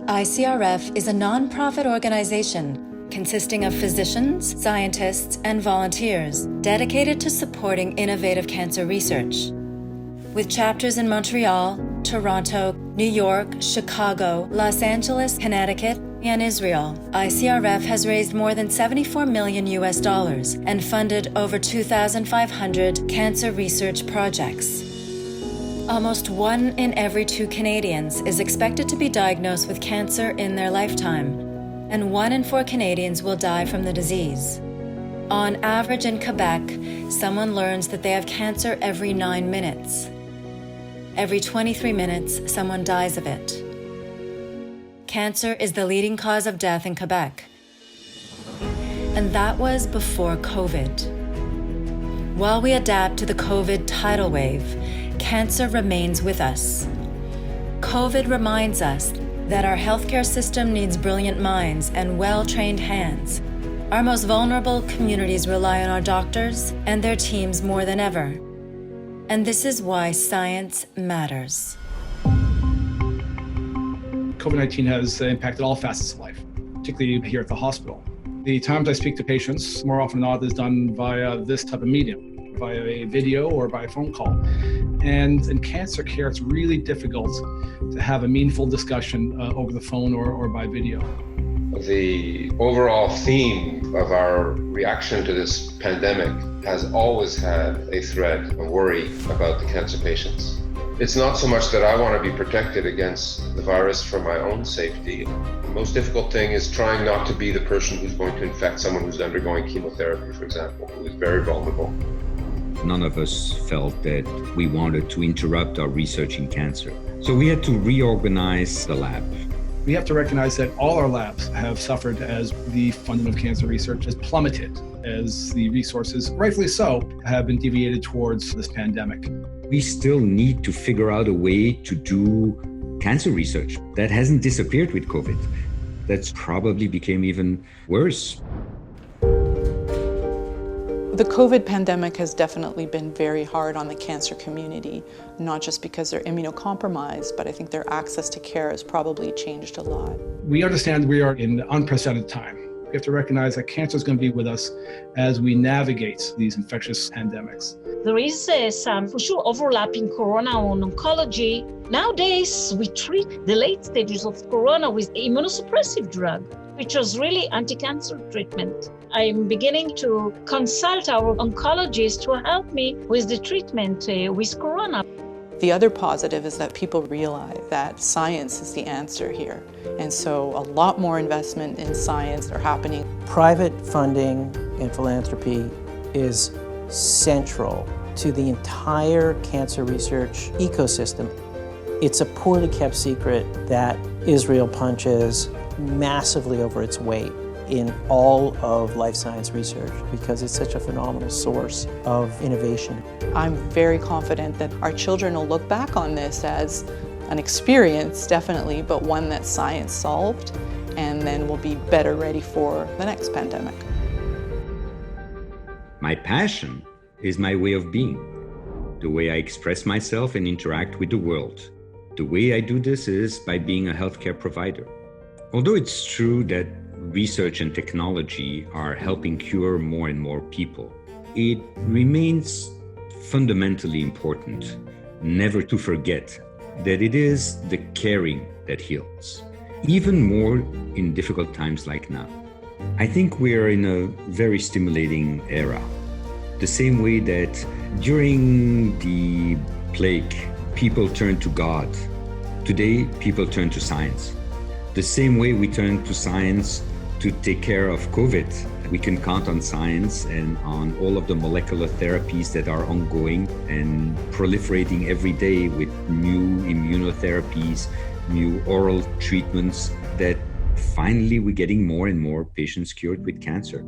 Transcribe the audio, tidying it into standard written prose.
ICRF is a nonprofit organization consisting of physicians, scientists, and volunteers dedicated to supporting innovative cancer research. With chapters in Montreal, Toronto, New York, Chicago, Los Angeles, Connecticut, and Israel, ICRF has raised more than $74 million and funded over 2,500 cancer research projects. Almost 1 in every 2 Canadians is expected to be diagnosed with cancer in their lifetime, and 1 in 4 Canadians will die from the disease. On average in Quebec, someone learns that they have cancer every 9 minutes. Every 23 minutes, someone dies of it. Cancer is the leading cause of death in Quebec. And that was before COVID. While we adapt to the COVID tidal wave, cancer remains with us. COVID reminds us that our healthcare system needs brilliant minds and well-trained hands. Our most vulnerable communities rely on our doctors and their teams more than ever. And this is why science matters. COVID-19 has impacted all facets of life, particularly here at the hospital. The times I speak to patients, more often than not, is done via this type of medium, via a video or by a phone call. And in cancer care, it's really difficult to have a meaningful discussion over the phone or by video. The overall theme of our reaction to this pandemic has always had a thread of worry about the cancer patients. It's not so much that I want to be protected against the virus for my own safety. The most difficult thing is trying not to be the person who's going to infect someone who's undergoing chemotherapy, for example, who is very vulnerable. None of us felt that we wanted to interrupt our research in cancer. So we had to reorganize the lab. We have to recognize that all our labs have suffered as the funding of cancer research has plummeted, as the resources, rightfully so, have been deviated towards this pandemic. We still need to figure out a way to do cancer research. That hasn't disappeared with COVID. That's probably became even worse. The COVID pandemic has definitely been very hard on the cancer community, not just because they're immunocompromised, but I think their access to care has probably changed a lot. We understand we are in unprecedented time. We have to recognize that cancer is going to be with us as we navigate these infectious pandemics. There is some, for sure, overlap in corona on oncology. Nowadays, we treat the late stages of corona with immunosuppressive drug, which was really anti-cancer treatment. I'm beginning to consult our oncologists to help me with the treatment with corona. The other positive is that people realize that science is the answer here. And so a lot more investment in science are happening. Private funding and philanthropy is central to the entire cancer research ecosystem. It's a poorly kept secret that Israel punches massively over its weight in all of life science research because it's such a phenomenal source of innovation. I'm very confident that our children will look back on this as an experience, definitely, but one that science solved, and then we'll be better ready for the next pandemic. My passion is my way of being, the way I express myself and interact with the world. The way I do this is by being a healthcare provider. Although it's true that research and technology are helping cure more and more people, it remains fundamentally important never to forget that it is the caring that heals, even more in difficult times like now. I think we are in a very stimulating era. The same way that during the plague, people turned to God, today people turn to science. The same way we turn to science to take care of COVID, we can count on science and on all of the molecular therapies that are ongoing and proliferating every day with new immunotherapies, new oral treatments that finally we're getting more and more patients cured with cancer.